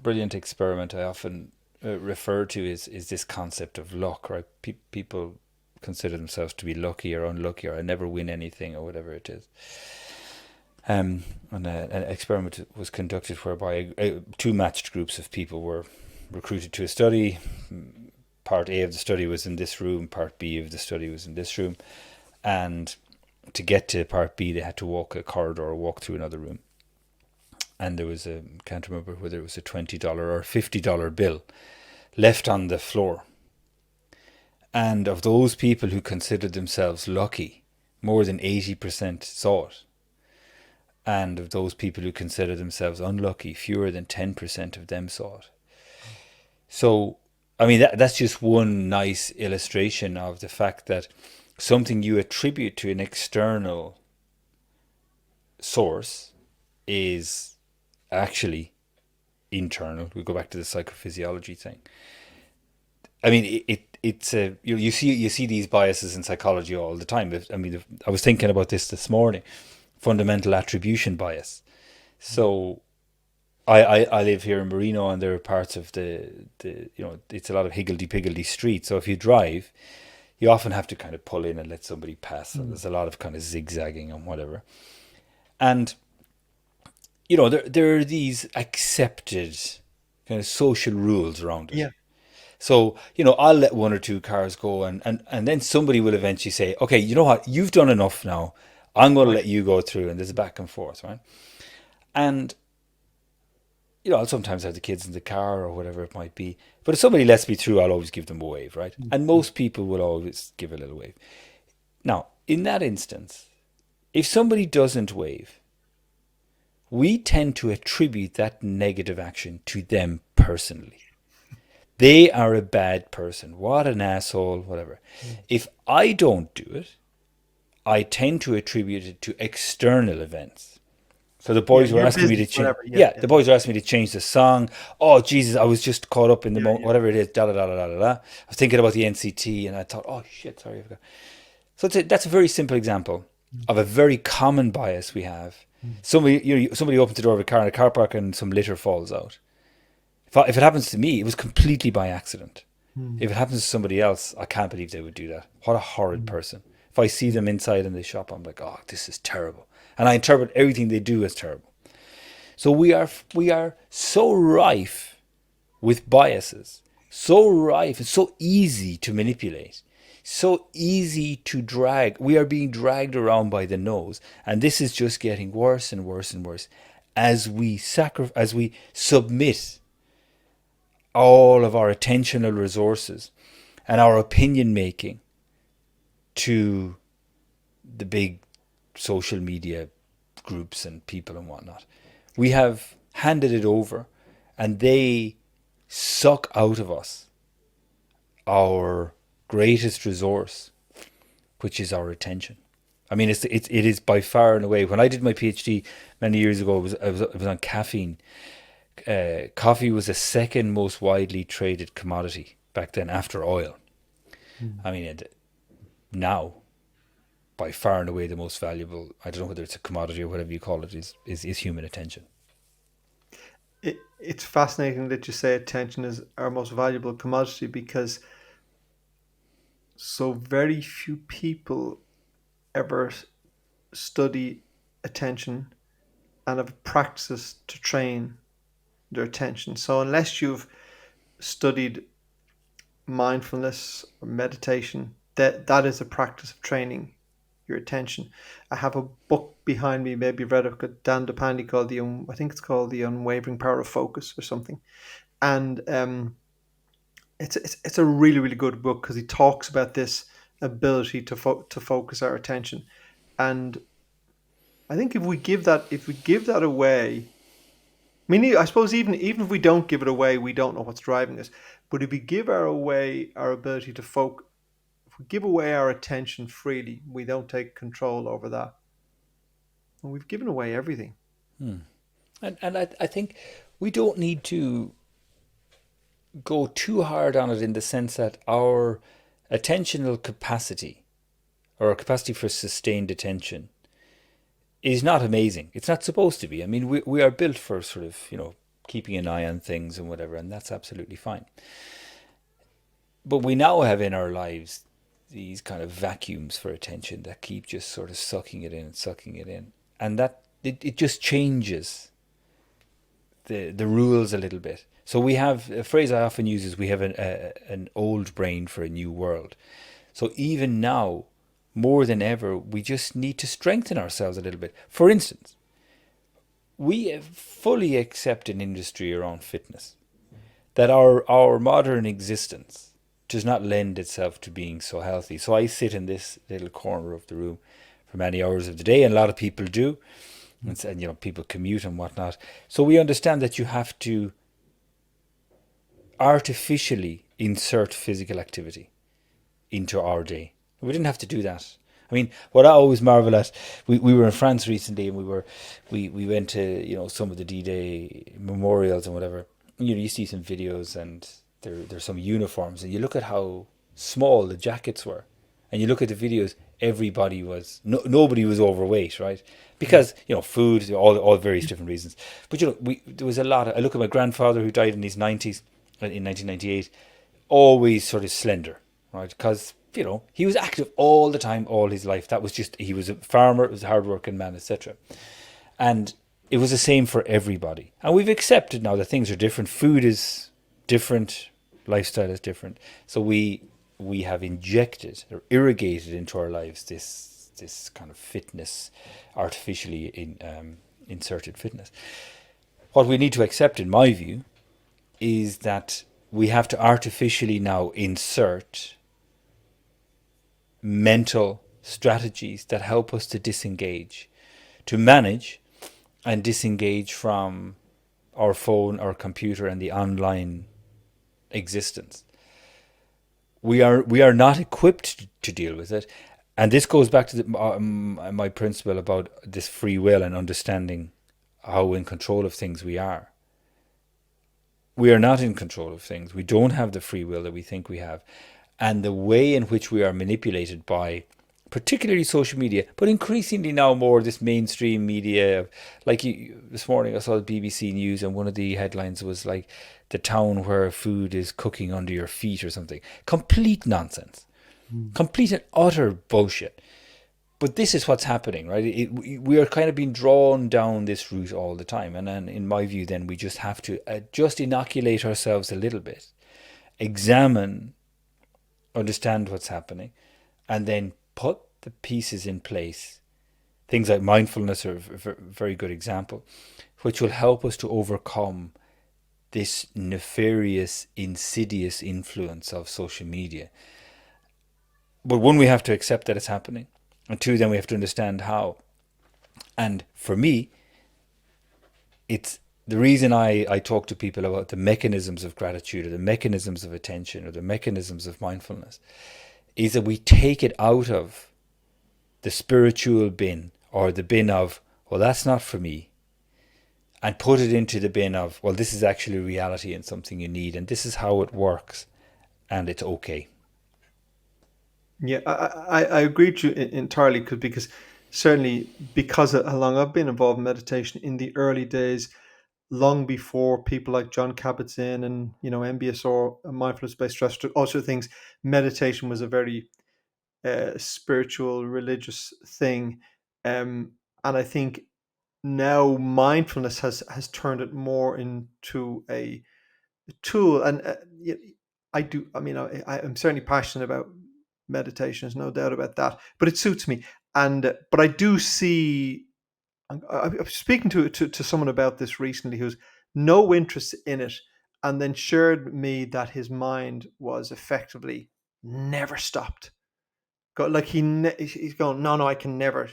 brilliant experiment I often refer to is this concept of luck, right? People consider themselves to be lucky or unlucky, or I never win anything, or whatever it is. And an experiment was conducted whereby two matched groups of people were recruited to a study. Part A of the study was in this room, part B of the study was in this room. And to get to part B, they had to walk a corridor or walk through another room. And there was a, can't remember whether it was a $20 or $50 bill left on the floor. And of those people who considered themselves lucky, more than 80% saw it. And of those people who consider themselves unlucky, fewer than 10% of them saw it. So, I mean, that's just one nice illustration of the fact that something you attribute to an external source is actually internal. We go back to the psychophysiology thing. I mean, it's a you see these biases in psychology all the time. I mean, I was thinking about this morning. Fundamental attribution bias. So I live here in Marino, and there are parts of the it's a lot of higgledy-piggledy street. So if you drive, you often have to kind of pull in and let somebody pass. So Mm. there's a lot of kind of zigzagging and whatever. And there are these accepted kind of social rules around it. Yeah. So, I'll let one or two cars go, and then somebody will eventually say, okay, you know what, you've done enough now. I'm going to Right. let you go through, and there's a back and forth, right? And I'll sometimes have the kids in the car or whatever it might be. But if somebody lets me through, I'll always give them a wave, right? And Mm. most people will always give a little wave. Now, in that instance, if somebody doesn't wave, we tend to attribute that negative action to them personally. They are a bad person. What an asshole, whatever. Mm. If I don't do it, I tend to attribute it to external events. So the Yeah, boys were your asking me to business, change. whatever. Yeah, Yeah, yeah. the boys were asking me to change the song. Oh Jesus, I was just caught up in the Yeah, moment, yeah. whatever it is. Da da da da da da. I was thinking about the NCT, and I thought, oh shit, sorry, I forgot. So that's a very simple example Mm. of a very common bias we have. Mm. Somebody opens the door of a car in a car park, and some litter falls out. If it happens to me, it was completely by accident. Mm. If it happens to somebody else, I can't believe they would do that. What a horrid Mm. person. If I see them inside in the shop, I'm like, oh, this is terrible. And I interpret everything they do as terrible. So we are so rife with biases, so rife, it's so easy to manipulate, so easy to drag. We are being dragged around by the nose, and this is just getting worse and worse and worse as we submit all of our attentional resources and our opinion making to the big social media groups and people and whatnot. We have handed it over, and they suck out of us our greatest resource, which is our attention. I mean, it is by far and away. When I did my PhD many years ago, it was on caffeine. Coffee was the second most widely traded commodity back then after oil. Mm. I mean, now by far and away the most valuable, I don't know whether it's a commodity or whatever you call it, is human attention. It's fascinating that you say attention is our most valuable commodity because so very few people ever study attention and have practices to train their attention. So unless you've studied mindfulness or meditation, that is a practice of training your attention. I have a book behind me, maybe you've read it, called Dan DePandy, called I think it's called The Unwavering Power of Focus or something. And it's a really really good book because he talks about this ability to focus our attention. And I think if we give that away, I mean, I suppose even if we don't give it away, we don't know what's driving us. But if we give our ability to focus, if we give away our attention freely, we don't take control over that. And we've given away everything. Hmm. And I think we don't need to go too hard on it in the sense that our attentional capacity or our capacity for sustained attention is not amazing. It's not supposed to be. I mean, we are built for sort of, keeping an eye on things and whatever, and that's absolutely fine. But we now have in our lives these kind of vacuums for attention that keep just sort of sucking it in and sucking it in. And that it just changes the rules a little bit. So we have a phrase I often use is we have an old brain for a new world. So even now, more than ever, we just need to strengthen ourselves a little bit. For instance, we have fully accept an industry around fitness, that our modern existence does not lend itself to being so healthy. So I sit in this little corner of the room for many hours of the day, and a lot of people do, and people commute and whatnot. So we understand that you have to artificially insert physical activity into our day. We didn't have to do that. I mean, what I always marvel at, we were in France recently, and we went to some of the D-Day memorials and whatever. You see some videos, and there's some uniforms, and you look at how small the jackets were, and you look at the videos. Everybody was nobody was overweight, right? Mm. Because food, all various different reasons. But there was a lot. I look at my grandfather who died in his 90s in 1998, always sort of slender, right? Because he was active all the time, all his life. That was just he was a farmer, he was a hardworking man, etc. And it was the same for everybody. And we've accepted now that things are different. Food is different, lifestyle is different. So we have injected or irrigated into our lives this kind of fitness, artificially inserted fitness. What we need to accept, in my view, is that we have to artificially now insert mental strategies that help us to disengage, to manage and disengage from our phone, our computer, and the online existence. We are not equipped to deal with it, and this goes back to my principle about this free will and understanding how in control of things we are. We are not in control of things. We don't have the free will that we think we have, and the way in which we are manipulated by particularly social media, but increasingly now more this mainstream media. Like this morning I saw the BBC News, and one of the headlines was like the town where food is cooking under your feet or something. Complete nonsense. Mm. Complete and utter bullshit. But this is what's happening, right? We are kind of being drawn down this route all the time. And then, in my view, then we just have to just inoculate ourselves a little bit, examine, understand what's happening, and then put the pieces in place. Things like mindfulness are a very good example, which will help us to overcome this nefarious, insidious influence of social media. But one, we have to accept that it's happening. And two, then we have to understand how. And for me, it's the reason I talk to people about the mechanisms of gratitude or the mechanisms of attention or the mechanisms of mindfulness is that we take it out of the spiritual bin or the bin of, well, that's not for me, and put it into the bin of, well, this is actually reality and something you need, and this is how it works, and it's okay. Yeah, I agree with you entirely because certainly because how long I've been involved in meditation in the early days, long before people like John Kabat-Zinn and MBSR, mindfulness based stress, also things, meditation was a very spiritual, religious thing, and I think now mindfulness has turned it more into a tool. And I do. I mean, I'm certainly passionate about meditation. There's no doubt about that. But it suits me, and but I do see. I was speaking to someone about this recently who's no interest in it, and then shared me that his mind was effectively never stopped. Like he's going, no, I can never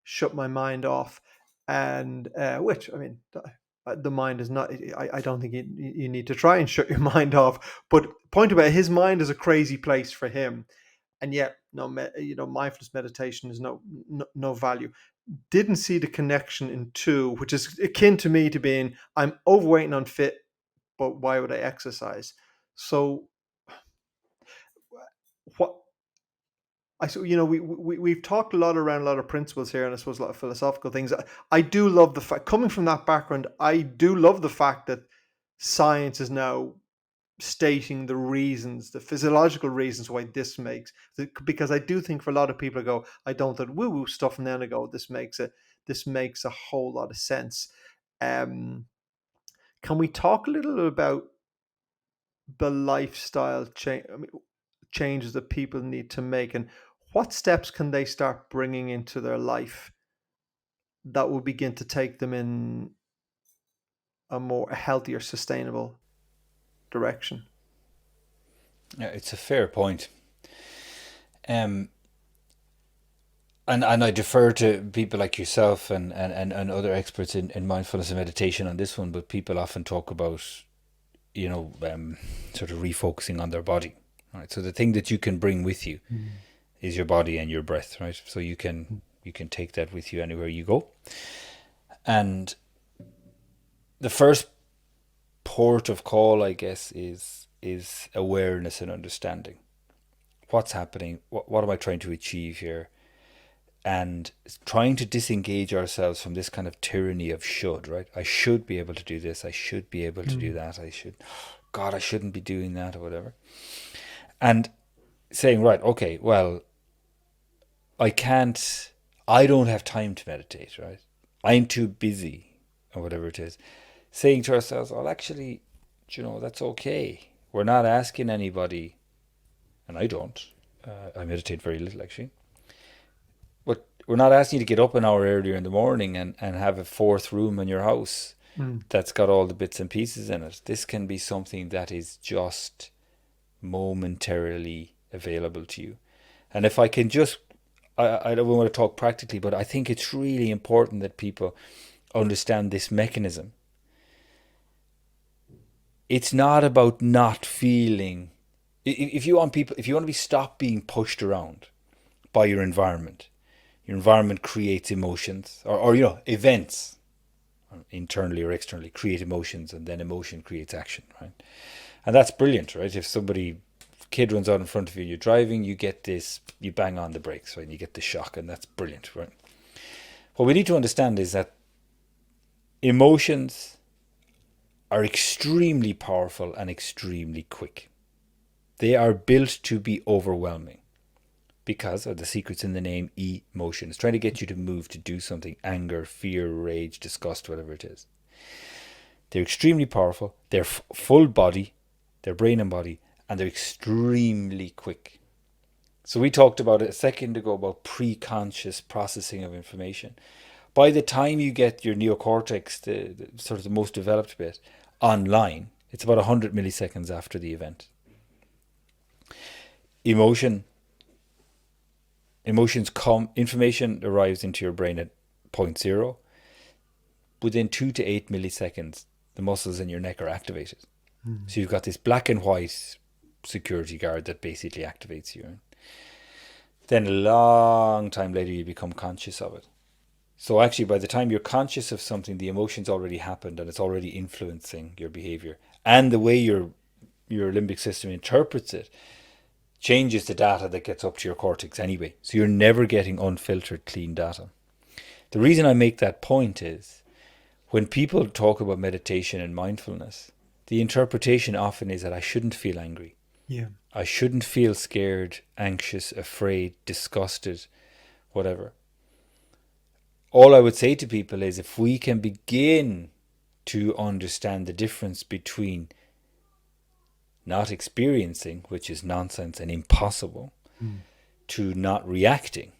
shut my mind off, and which, I mean, the mind is not. I don't think you need to try and shut your mind off. But point about it, his mind is a crazy place for him, and yet no, mindfulness meditation is no value. Didn't see the connection in two, which is akin to me to being I'm overweight and unfit, but why would I exercise? So what I so we've talked a lot around a lot of principles here, and I suppose a lot of philosophical things. I do love the fact, coming from that background, I do love the fact that science is now stating the reasons, the physiological reasons why this makes. Because I do think for a lot of people, I go, I don't that woo woo stuff, and then I go, this makes a whole lot of sense. Um, can we talk a little about the lifestyle change? I mean, changes that people need to make, and what steps can they start bringing into their life that will begin to take them in a healthier, sustainable direction? Yeah, it's a fair point. Um, and I defer to people like yourself and other experts in mindfulness and meditation on this one, but people often talk about, sort of refocusing on their body. Right. So the thing that you can bring with you Mm. is your body and your breath, right? So you can take that with you anywhere you go. And the first port of call, I guess, is awareness and understanding. What's happening? What am I trying to achieve here? And trying to disengage ourselves from this kind of tyranny of should, right? I should be able to do this. I should be able to do Mm. that. God, I shouldn't be doing that or whatever. And saying, right, okay, well, I can't, I don't have time to meditate, right? I'm too busy or whatever it is. Saying to ourselves, well, actually, that's okay. We're not asking anybody, and I don't. I meditate very little actually. But we're not asking you to get up an hour earlier in the morning and have a fourth room in your house Mm. that's got all the bits and pieces in it. This can be something that is just momentarily available to you. And if I can just, I don't want to talk practically, but I think it's really important that people understand this mechanism. It's not about not feeling. If you want to be stopped being pushed around by your environment creates emotions or events internally or externally create emotions, and then emotion creates action, right? And that's brilliant, right? If kid runs out in front of you, you're driving, you get this, you bang on the brakes, right? And you get the shock, and that's brilliant, right? What we need to understand is that emotions are extremely powerful and extremely quick. They are built to be overwhelming because of the secrets in the name emotion. It's trying to get you to move, to do something: anger, fear, rage, disgust, whatever it is. They're extremely powerful. They're full body, they're brain and body, and they're extremely quick. So we talked about it a second ago about pre-conscious processing of information. By the time you get your neocortex, the sort of the most developed bit, online, it's about 100 milliseconds after the event. Information arrives into your brain at point zero. Within 2 to 8 milliseconds, the muscles in your neck are activated. Mm. So you've got this black and white security guard that basically activates you. Then a long time later, you become conscious of it. So actually, by the time you're conscious of something, the emotion's already happened and it's already influencing your behavior. And the way your limbic system interprets it changes the data that gets up to your cortex anyway. So you're never getting unfiltered, clean data. The reason I make that point is when people talk about meditation and mindfulness, the interpretation often is that I shouldn't feel angry. Yeah. I shouldn't feel scared, anxious, afraid, disgusted, whatever. All I would say to people is if we can begin to understand the difference between not experiencing, which is nonsense and impossible, to not reacting.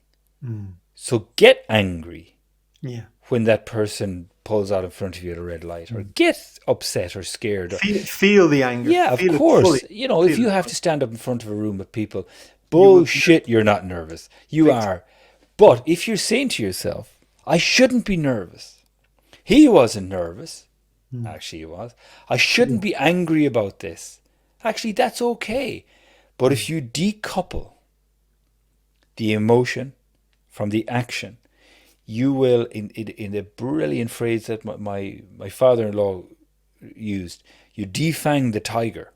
Mm. So get angry Yeah. when that person pulls out in front of you at a red light, or get upset or scared. Feel the anger. Yeah, of Feel it course. fully. If Feel you it have to stand up in front of a room with people, You will. bullshit, you're not nervous. You are. But if you're saying to yourself, I shouldn't be nervous. He wasn't nervous. Actually, he was. I shouldn't be angry about this. Actually, that's okay. But if you decouple the emotion from the action, you will, in the brilliant phrase that my father-in-law used, you defang the tiger.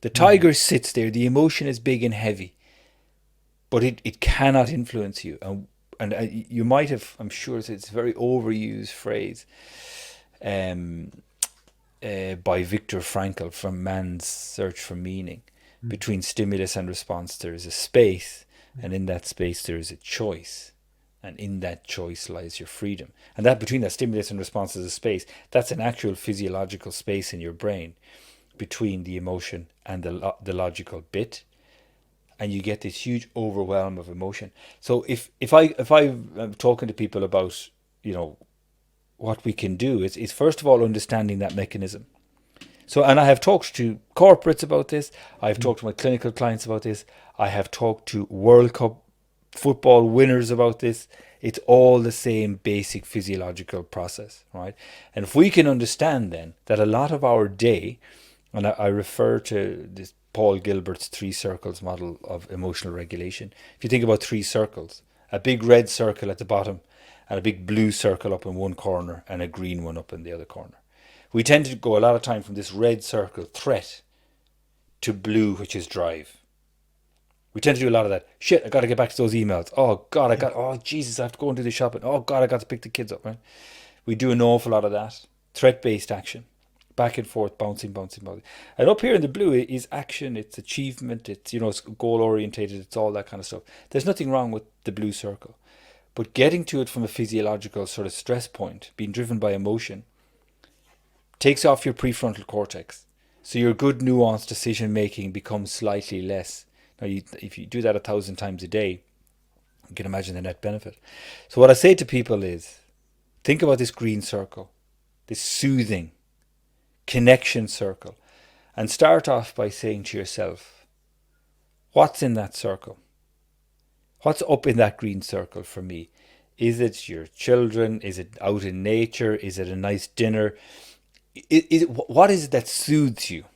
The tiger sits there, the emotion is big and heavy, but it cannot influence you. And you might have, I'm sure it's a very overused phrase by Viktor Frankl from Man's Search for Meaning. Between stimulus and response, there is a space, and in that space, there is a choice. And in that choice lies your freedom. And that between that stimulus and response is a space. That's an actual physiological space in your brain between the emotion and the logical bit. And you get this huge overwhelm of emotion. So if I'm talking to people about, what we can do, is first of all understanding that mechanism. So, and I have talked to corporates about this. I've talked to my clinical clients about this. I have talked to World Cup football winners about this. It's all the same basic physiological process, right? And if we can understand then that a lot of our day, and I refer to this Paul Gilbert's 3 circles model of emotional regulation. If you think about 3 circles, a big red circle at the bottom and a big blue circle up in one corner and a green one up in the other corner. We tend to go a lot of time from this red circle, threat, to blue, which is drive. We tend to do a lot of that. Shit, I got to get back to those emails. Oh, God, Yeah. oh, Jesus, I have to go and do the shopping. Oh, God, I got to pick the kids up, right? We do an awful lot of that. Threat based action. Back and forth, bouncing, bouncing, bouncing. And up here in the blue is action, it's achievement, it's goal orientated, it's all that kind of stuff. There's nothing wrong with the blue circle. But getting to it from a physiological sort of stress point, being driven by emotion, takes off your prefrontal cortex. So your good nuanced decision making becomes slightly less. Now, if you do that 1,000 times a day, you can imagine the net benefit. So what I say to people is, think about this green circle, this soothing connection circle, and start off by saying to yourself, what's in that circle? What's up in that green circle for me? Is it your children? Is it out in nature? Is it a nice dinner? What is it that soothes you,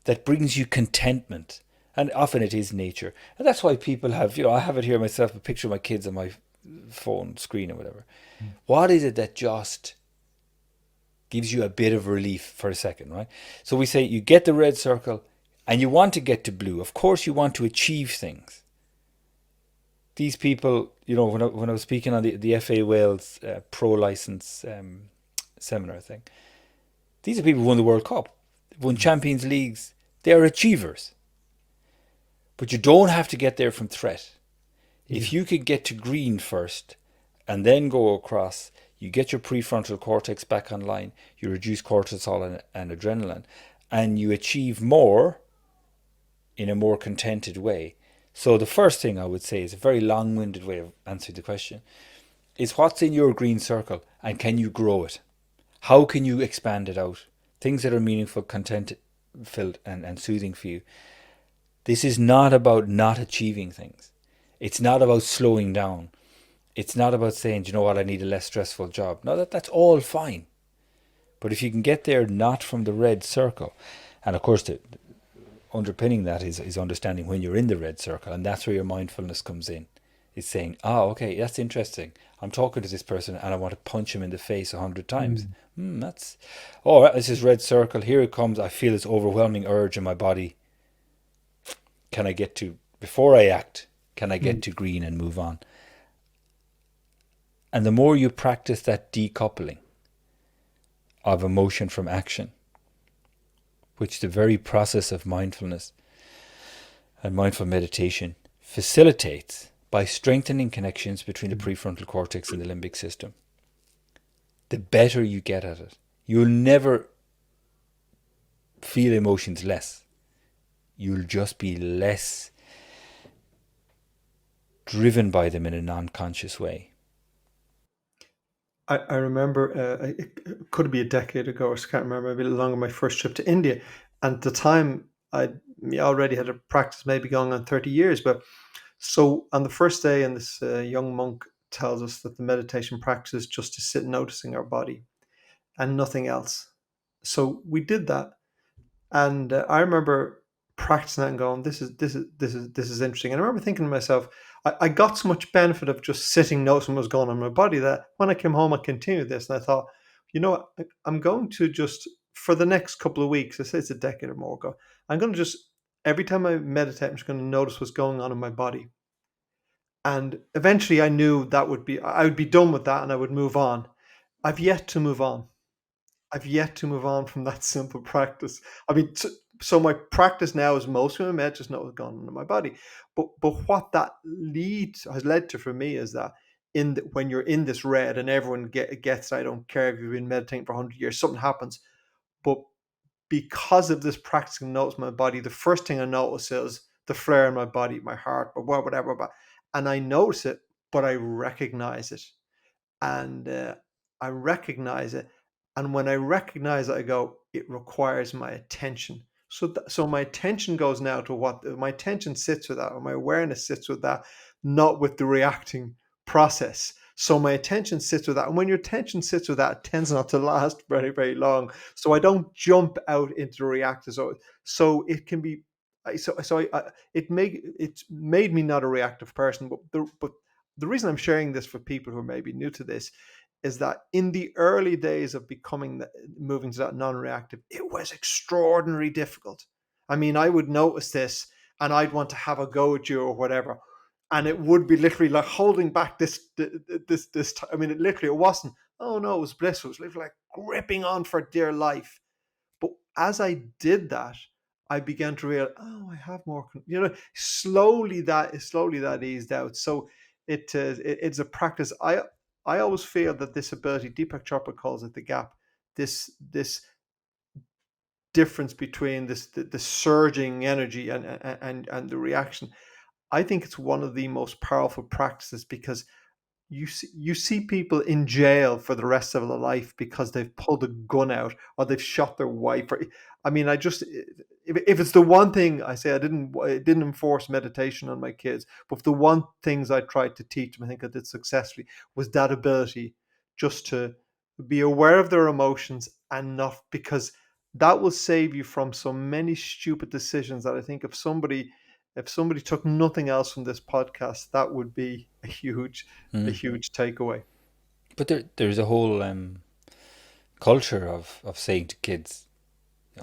that brings you contentment? And often it is nature. And that's why people have, I have it here myself, a picture of my kids on my phone screen or whatever. What is it that just gives you a bit of relief for a second, right? So we say you get the red circle and you want to get to blue. Of course, you want to achieve things. These people, when I was speaking on the FA Wales pro license seminar thing, these are people who won the World Cup, won Champions Leagues. They're achievers. But you don't have to get there from threat. Yeah. If you could get to green first and then go across, you get your prefrontal cortex back online, you reduce cortisol and adrenaline, and you achieve more in a more contented way. So the first thing I would say is a very long-winded way of answering the question is what's in your green circle and can you grow it? How can you expand it out? Things that are meaningful, content filled and soothing for you. This is not about not achieving things. It's not about slowing down. It's not about saying, you know what, I need a less stressful job. No, that's all fine. But if you can get there not from the red circle, and of course underpinning that is understanding when you're in the red circle, and that's where your mindfulness comes in. It's saying, okay, that's interesting. I'm talking to this person and I want to punch him in the face 100 times. Mm. That's, all right, this is red circle. Here it comes. I feel this overwhelming urge in my body. Can I get to, before I act, can I get Mm. to green and move on? And the more you practice that decoupling of emotion from action, which the very process of mindfulness and mindful meditation facilitates by strengthening connections between the prefrontal cortex and the limbic system, the better you get at it. You'll never feel emotions less. You'll just be less driven by them in a non-conscious way. I remember it could be a decade ago, I can't remember, maybe a little longer, my first trip to India. And at the time, I already had a practice maybe going on 30 years. But so on the first day, and this young monk tells us that the meditation practice is just to sit noticing our body and nothing else. So we did that. And I remember practicing that and going, this is interesting. And I remember thinking to myself, I got so much benefit of just sitting, noticing what was going on in my body that when I came home, I continued this. And I thought, what, I'm going to just, for the next couple of weeks, I say it's a decade or more ago, I'm going to just, every time I meditate, I'm just going to notice what's going on in my body. And eventually I knew that I would be done with that and I would move on. I've yet to move on. I've yet to move on from that simple practice. I mean, so my practice now is mostly my med, just know what's going on in my body. But what that has led to for me is that when you're in this red and everyone gets, I don't care if you've been meditating for 100 years, something happens. But because of this practicing notice my body, the first thing I notice is the flare in my body, my heart, or whatever. And I notice it, but I recognize it, and I recognize it. And when I recognize it, I go, it requires my attention. So my attention goes now to what my attention sits with that, or my awareness sits with that, not with the reacting process. So my attention sits with that. And when your attention sits with that, it tends not to last very, very long. So I don't jump out into the reactor. So it can be, it's made me not a reactive person. But the reason I'm sharing this for people who are maybe new to this is that in the early days of moving to that non-reactive, it was extraordinarily difficult. I mean, I would notice this and I'd want to have a go at you or whatever. And it would be literally like holding back this. I mean, it wasn't, oh no, it was blissful. It was literally like gripping on for dear life. But as I did that, I began to realize, oh, I have more. Slowly that eased out. So it's a practice. I always feel that this ability, Deepak Chopra calls it the gap. This difference between the surging energy and the reaction. I think it's one of the most powerful practices because you see people in jail for the rest of their life because they've pulled a gun out or they've shot their wife. I mean, if it's the one thing I say, I didn't enforce meditation on my kids, but the one things I tried to teach them, I think I did successfully, was that ability just to be aware of their emotions and not, because that will save you from so many stupid decisions that I think if somebody took nothing else from this podcast, that would be a Mm. huge takeaway. But there's a whole culture of saying to kids,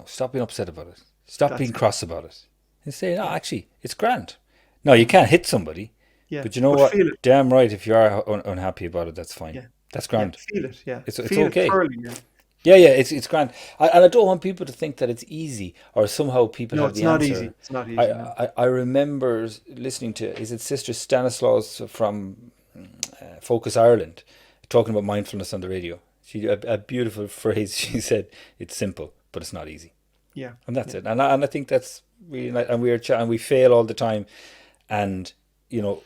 stop being upset about it, stop being That's cross about it, and say, no, yeah, actually, it's grand. No, you can't hit somebody, yeah. but you know But what? feel it, Damn right, if you are unhappy about it, that's fine. yeah, That's yeah. grand. Feel it, yeah. It's Feel it okay. thoroughly, yeah. Yeah, yeah, it's grand. And I don't want people to think that it's easy or somehow people No, have it's the not easy. answer. It's not I, easy. No. I remember listening to, is it Sister Stanislaus from Focus Ireland, talking about mindfulness on the radio. A beautiful phrase. She said, "It's simple, but it's not easy," Yeah, and that's yeah. it. And I think that's really nice. And we fail all the time. And you know,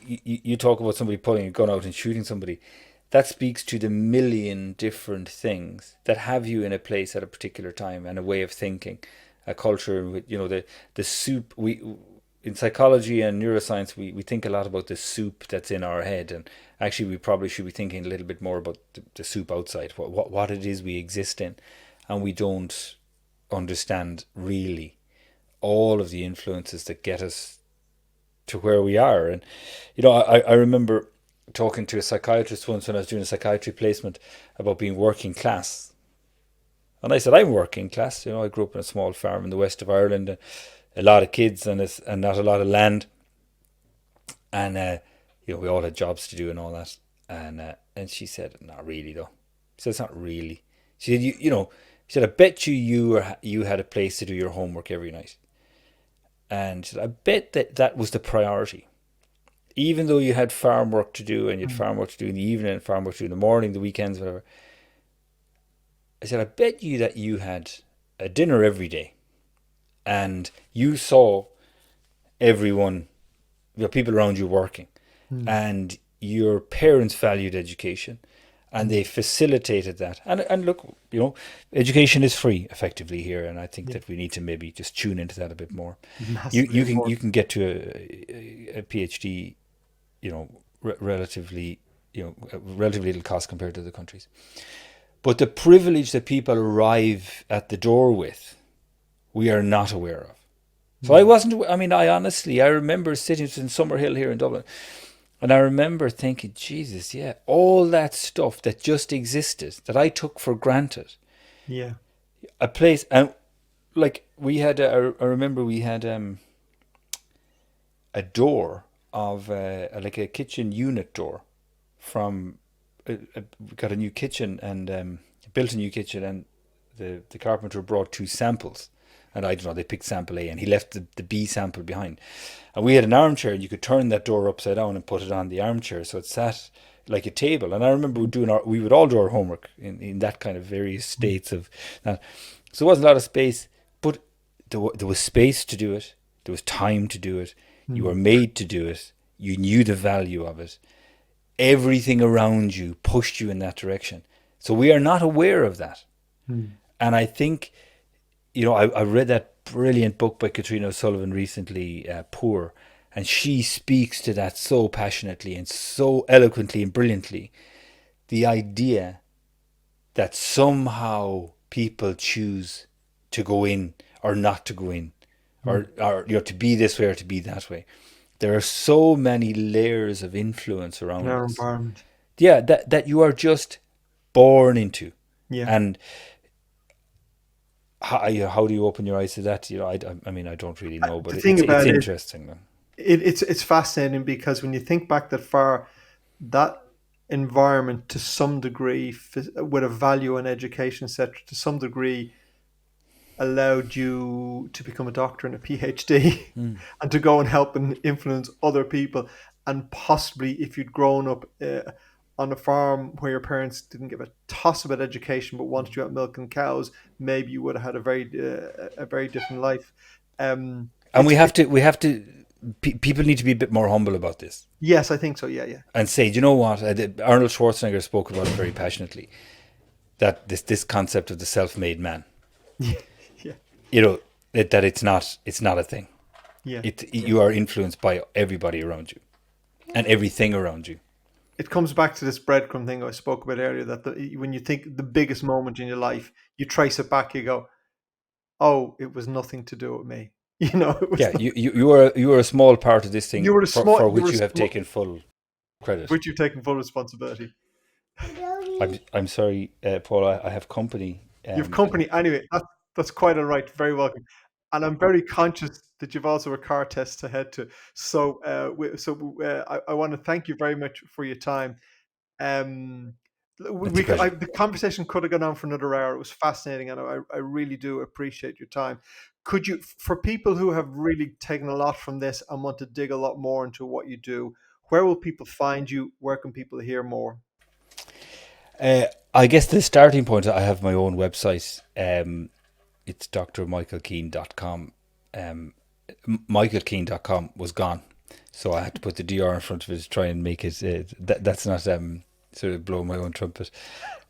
you talk about somebody pulling a gun out and shooting somebody. That speaks to the million different things that have you in a place at a particular time and a way of thinking, a culture. The soup we in psychology and neuroscience we think a lot about the soup that's in our head, and actually we probably should be thinking a little bit more about the soup outside, what it is we exist in, and we don't understand really all of the influences that get us to where we are. And I remember talking to a psychiatrist once when I was doing a psychiatry placement about being working class. And I said, I'm working class. I grew up in a small farm in the west of Ireland, a lot of kids and not a lot of land. And, we all had jobs to do and all that. And she said, not really, though. She said, it's not really. She said, she said, I bet you had a place to do your homework every night. And she said, I bet that was the priority. Even though you had farm work to do and you had Mm. farm work to do in the evening and farm work to do in the morning, the weekends, whatever. I said, I bet you that you had a dinner every day and you saw everyone, people around you working, Mm. and your parents valued education and Mm. they facilitated that. And look, education is free effectively here, and I think Yeah, that we need to maybe just tune into that a bit more. You massively you can you important. can get to a PhD, relatively, relatively little cost compared to the countries. But the privilege that people arrive at the door with, we are not aware of. So I Mm. wasn't, I mean, I remember sitting in Summerhill here in Dublin, and I remember thinking, Jesus, yeah, all that stuff that just existed, that I took for granted. Yeah. A place, and like I remember we had a door of like a kitchen unit door from we got a new kitchen and built a new kitchen, and the carpenter brought two samples, and I don't know, they picked sample A and he left the B sample behind, and we had an armchair and you could turn that door upside down and put it on the armchair so it sat like a table. And I remember we would all do our homework in that kind of various Mm. states of that. So there wasn't a lot of space, but there was space to do it, there was time to do it, you were Mm. made to do it, you knew the value of it, everything around you pushed you in that direction. So we are not aware of that. Mm. And I think, I read that brilliant book by Katrina O'Sullivan recently, Poor, and she speaks to that so passionately and so eloquently and brilliantly. The idea that somehow people choose to go in or not to go in, Mm. or to be this way or to be that way. There are so many layers of influence In around our us environment. yeah, that you are just born into. Yeah. And how do you open your eyes to that? I mean, I don't really know, but The thing it's about it, interesting, man. it's fascinating because when you think back that far, that environment to some degree, with a value on education, etc., to some degree allowed you to become a doctor and a PhD Mm. and to go and help and influence other people. And possibly, if you'd grown up on a farm where your parents didn't give a toss about education but wanted you out milking cows, maybe you would have had a very different life. And It's it, people need to be a bit more humble about this yes, I think so. Yeah, yeah, and say, you know what? Arnold Schwarzenegger spoke about it very passionately. That this concept of the self-made man, yeah, yeah, that it's not a thing. yeah, yeah. You are influenced by everybody around you and everything around you. It comes back to this breadcrumb thing I spoke about earlier. That when you think the biggest moment in your life, you trace it back. You go, "Oh, it was nothing to do with me." It was Yeah, you are a small part of this thing for you were which a you have small, taken full credit. which you've taken full responsibility. I'm sorry, Paul. I have company. You've company anyway. That's quite all right. Very welcome. And I'm very conscious that you've also a car test to head to. So, I want to thank you very much for your time. Um, It's a pleasure. the conversation could have gone on for another hour. It was fascinating, and I really do appreciate your time. Could you, for people who have really taken a lot from this and want to dig a lot more into what you do, where will people find you? Where can people hear more? I guess the starting point. I have my own website. It's drmichaelkeane.com. Michaelkeane.com was gone, so I had to put the dr in front of it to try and make it. That's not sort of blow my own trumpet.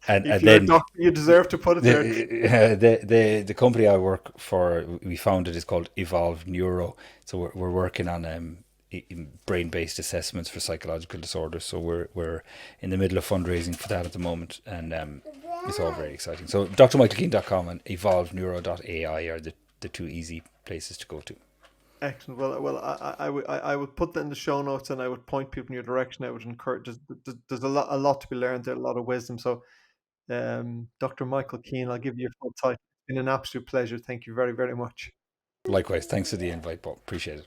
And If you're a then doctor, you deserve to put it there. the company I work for, we founded, is called Evolve Neuro. So we're working on brain based assessments for psychological disorders. So we're in the middle of fundraising for that at the moment, and it's all very exciting. So drmichaelkeane.com and evolveneuro.ai are the two easy places to go to. Excellent. Well, I would put that in the show notes, and I would point people in your direction. I would encourage. There's a lot to be learned there, a lot of wisdom. So, Dr. Michael Keane, I'll give you a full title. It's been an absolute pleasure. Thank you very, very much. Likewise, thanks for the invite, Paul. Appreciate it.